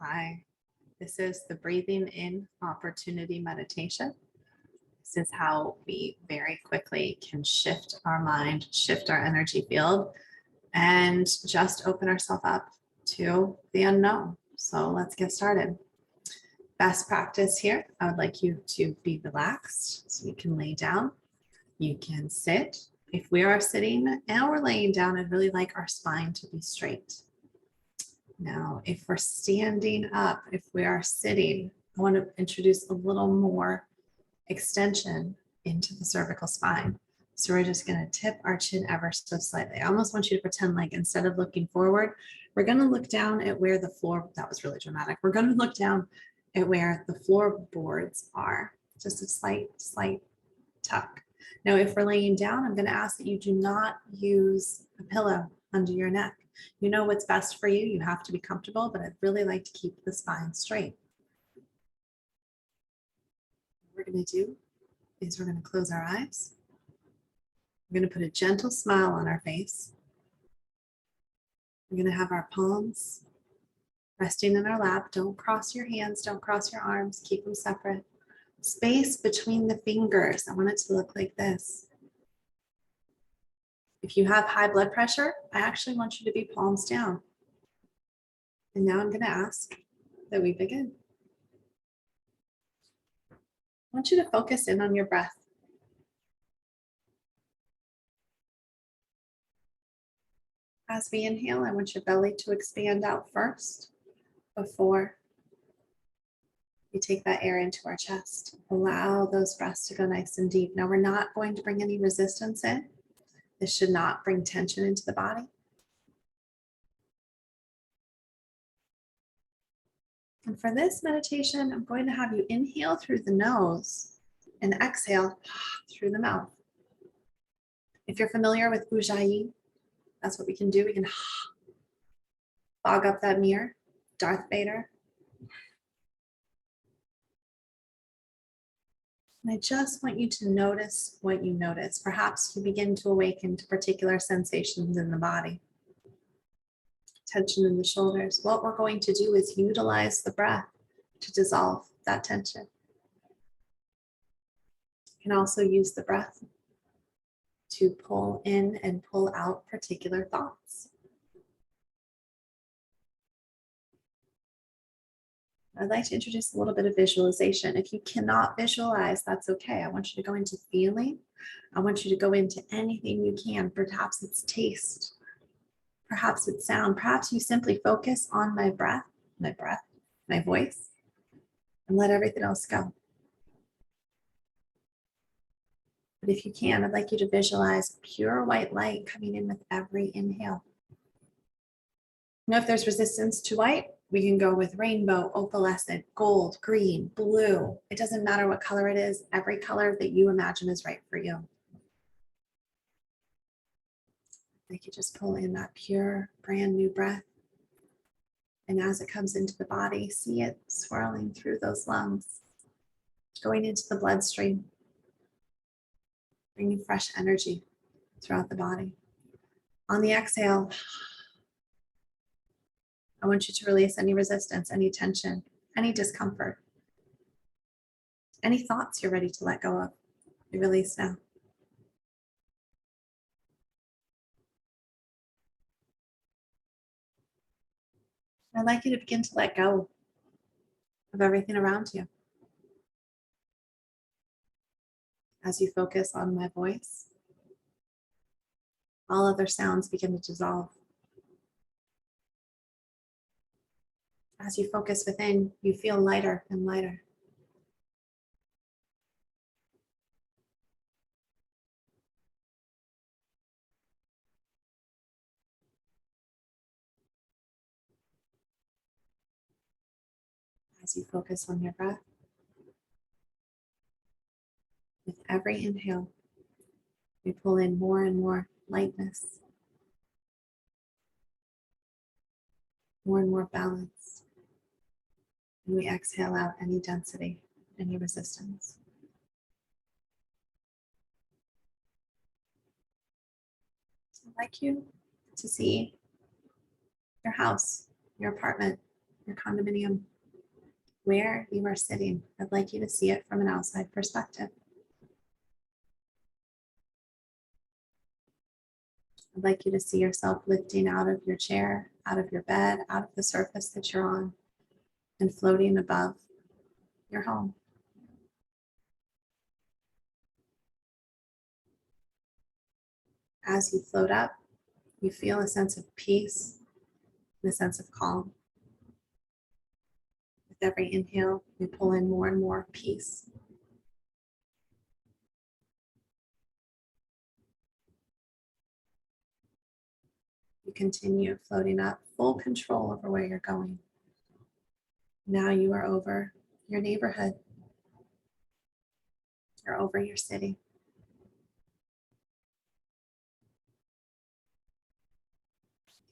Hi, this is the breathing in opportunity meditation. This is how we very quickly can shift our mind, shift our energy field, and just open ourselves up to the unknown. So let's get started. Best practice here, I would like you to be relaxed so you can lay down. You can sit. If we are sitting and we're laying down, I'd really like our spine to be straight. Now, if we're standing up, if we are sitting, I want to introduce a little more extension into the cervical spine. So we're just going to tip our chin ever so slightly. I almost want you to pretend like instead of looking forward, we're going to look down at where the floor, that was really dramatic. We're going to look down at where the floorboards are. Just a slight tuck. Now, if we're laying down, I'm going to ask that you do not use a pillow under your neck. You know what's best for you. You have to be comfortable, but I'd really like to keep the spine straight. What we're going to do is we're going to close our eyes. We're going to put a gentle smile on our face. We're going to have our palms resting in our lap. Don't cross your hands. Don't cross your arms. Keep them separate. Space between the fingers. I want it to look like this. If you have high blood pressure, I actually want you to be palms down. And now I'm going to ask that we begin. I want you to focus in on your breath. As we inhale, I want your belly to expand out first before we take that air into our chest. Allow those breaths to go nice and deep. Now, we're not going to bring any resistance in. This should not bring tension into the body. And for this meditation, I'm going to have you inhale through the nose and exhale through the mouth. If you're familiar with Ujjayi, that's what we can do. We can fog up that mirror, Darth Vader. And I just want you to notice what you notice. Perhaps you begin to awaken to particular sensations in the body. Tension in the shoulders. What we're going to do is utilize the breath to dissolve that tension. You can also use the breath to pull in and pull out particular thoughts. I'd like to introduce a little bit of visualization. If you cannot visualize, that's okay. I want you to go into feeling. I want you to go into anything you can. Perhaps it's taste. Perhaps it's sound. Perhaps you simply focus on my breath, my voice, and let everything else go. But if you can, I'd like you to visualize pure white light coming in with every inhale. Now, if there's resistance to white, we can go with rainbow, opalescent, gold, green, blue. It doesn't matter what color it is. Every color that you imagine is right for you. Like you just pull in that pure, brand new breath. And as it comes into the body, see it swirling through those lungs, going into the bloodstream, bringing fresh energy throughout the body. On the exhale, I want you to release any resistance, any tension, any discomfort, any thoughts you're ready to let go of. You release now. I'd like you to begin to let go of everything around you. As you focus on my voice, all other sounds begin to dissolve. As you focus within, you feel lighter and lighter. As you focus on your breath, with every inhale, we pull in more and more lightness, more and more balance. And we exhale out any density, any resistance. I'd like you to see your house, your apartment, your condominium, where you are sitting. I'd like you to see it from an outside perspective. I'd like you to see yourself lifting out of your chair, out of your bed, out of the surface that you're on, and floating above your home. As you float up, you feel a sense of peace and a sense of calm. With every inhale, you pull in more and more peace. You continue floating up, full control over where you're going. Now you are over your neighborhood. You're over your city.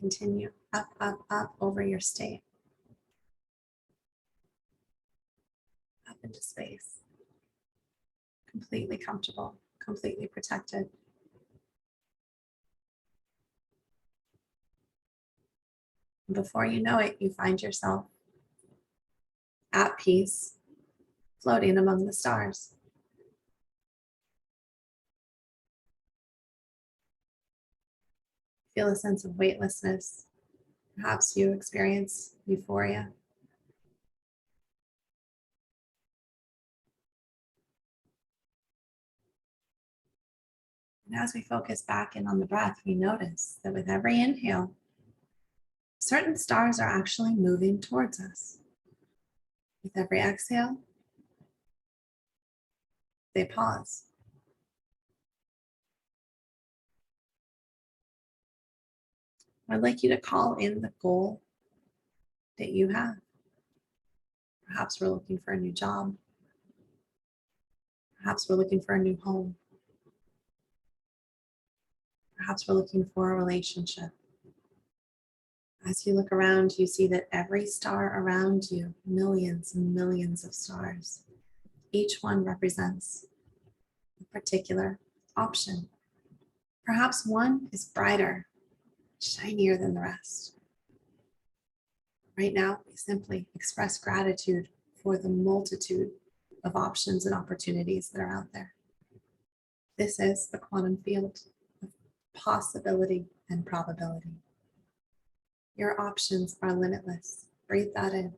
Continue up, up, up over your state. Up into space. Completely comfortable, completely protected. And before you know it, you find yourself at peace, floating among the stars. Feel a sense of weightlessness. Perhaps you experience euphoria. And as we focus back in on the breath, we notice that with every inhale, certain stars are actually moving towards us. With every exhale, they pause. I'd like you to call in the goal that you have. Perhaps we're looking for a new job. Perhaps we're looking for a new home. Perhaps we're looking for a relationship. As you look around, you see that every star around you, millions and millions of stars, each one represents a particular option. Perhaps one is brighter, shinier than the rest. Right now, we simply express gratitude for the multitude of options and opportunities that are out there. This is the quantum field of possibility and probability. Your options are limitless. Breathe that in.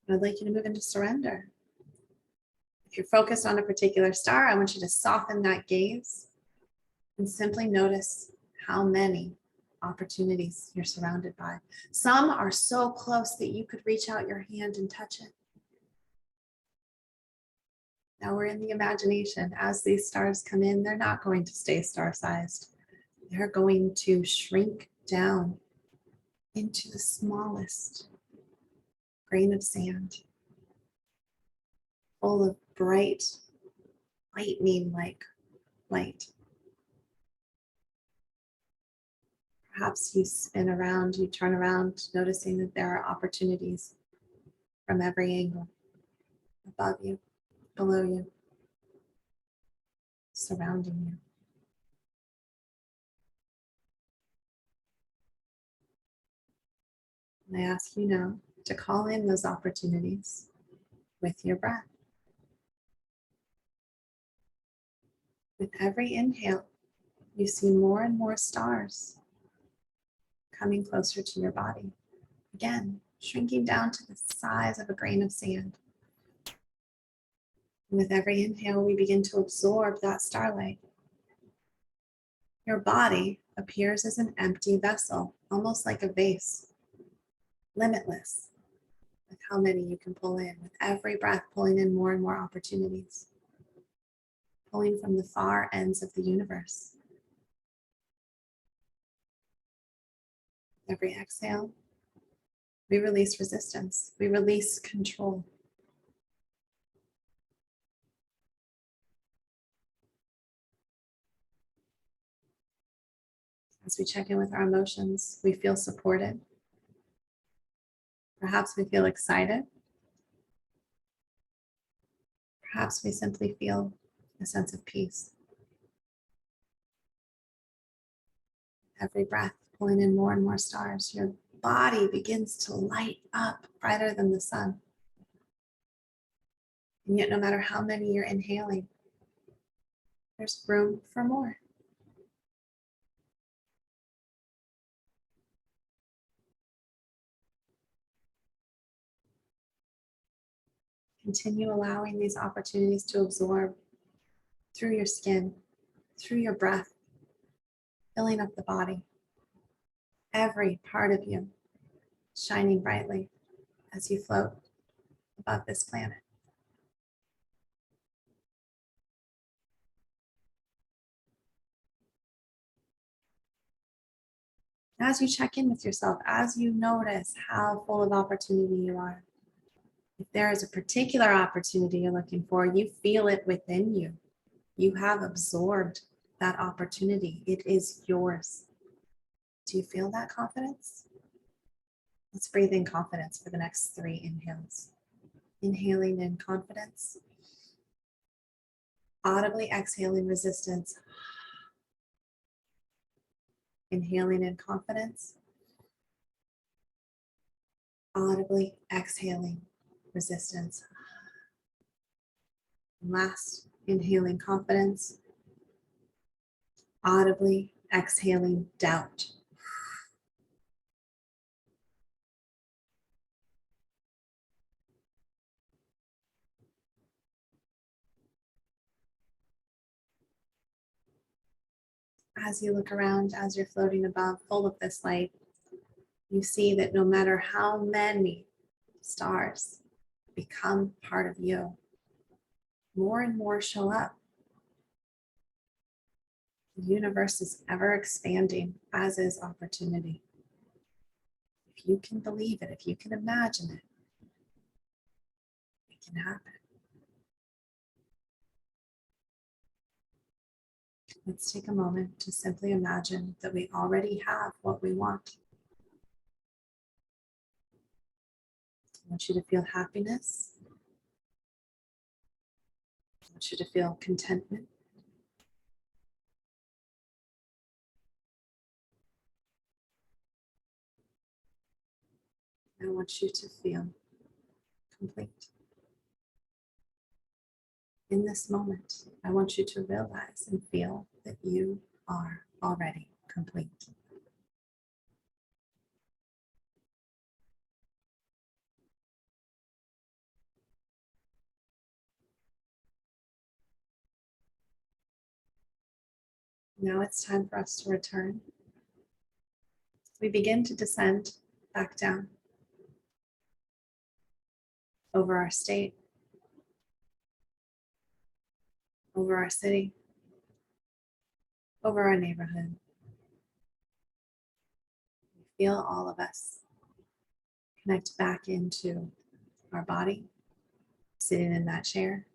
I'd like you to move into surrender. If you're focused on a particular star, I want you to soften that gaze and simply notice how many opportunities you're surrounded by. Some are so close that you could reach out your hand and touch it. Now we're in the imagination. As these stars come in, they're not going to stay star-sized. They're going to shrink down into the smallest grain of sand, full of bright, lightning-like light. Perhaps you spin around, you turn around, noticing that there are opportunities from every angle, above you, below you, surrounding you. And I ask you now to call in those opportunities with your breath. With every inhale, you see more and more stars coming closer to your body. Again, shrinking down to the size of a grain of sand. And with every inhale, we begin to absorb that starlight. Your body appears as an empty vessel, almost like a vase, limitless, with how many you can pull in. With every breath, pulling in more and more opportunities, pulling from the far ends of the universe. Every exhale, we release resistance. We release control. As we check in with our emotions, we feel supported. Perhaps we feel excited. Perhaps we simply feel a sense of peace. Every breath pulling in more and more stars. Your body begins to light up brighter than the sun. And yet, no matter how many you're inhaling, there's room for more. Continue allowing these opportunities to absorb through your skin, through your breath, filling up the body. Every part of you shining brightly as you float above this planet. As you check in with yourself, as you notice how full of opportunity you are, if there is a particular opportunity you're looking for, you feel it within you. You have absorbed that opportunity. It is yours. Do you feel that confidence? Let's breathe in confidence for the next 3 inhales. Inhaling in confidence. Audibly exhaling resistance. Inhaling in confidence. Audibly exhaling resistance. And last, inhaling confidence. Audibly exhaling doubt. As you look around, as you're floating above, full of this light, you see that no matter how many stars become part of you, more and more show up. The universe is ever expanding, as is opportunity. If you can believe it, if you can imagine it, it can happen. Let's take a moment to simply imagine that we already have what we want. I want you to feel happiness. I want you to feel contentment. I want you to feel complete. In this moment, I want you to realize and feel that you are already complete. Now it's time for us to return. We begin to descend back down over our state, over our city, over our neighborhood. We feel all of us connect back into our body, sitting in that chair,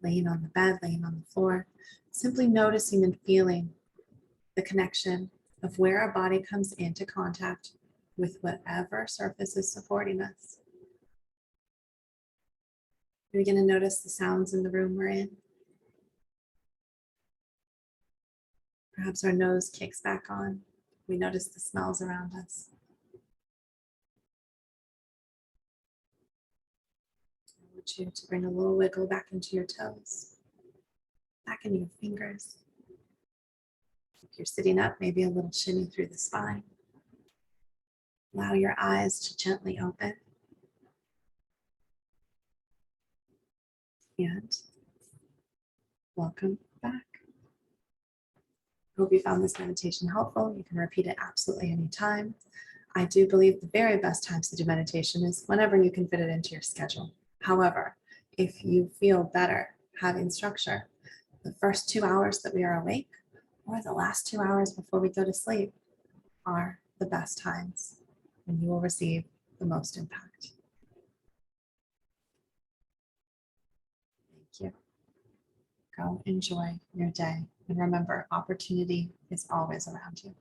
laying on the bed, laying on the floor, simply noticing and feeling the connection of where our body comes into contact with whatever surface is supporting us. We're going to notice the sounds in the room we're in. Perhaps our nose kicks back on. We notice the smells around us. I want you to bring a little wiggle back into your toes, back into your fingers. If you're sitting up, maybe a little shimmy through the spine. Allow your eyes to gently open. And welcome back. Hope you found this meditation helpful. You can repeat it absolutely anytime. I do believe the very best times to do meditation is whenever you can fit it into your schedule. However, if you feel better having structure, the first 2 hours that we are awake or the last 2 hours before we go to sleep are the best times when you will receive the most impact. Thank you. Go enjoy your day. And remember, opportunity is always around you.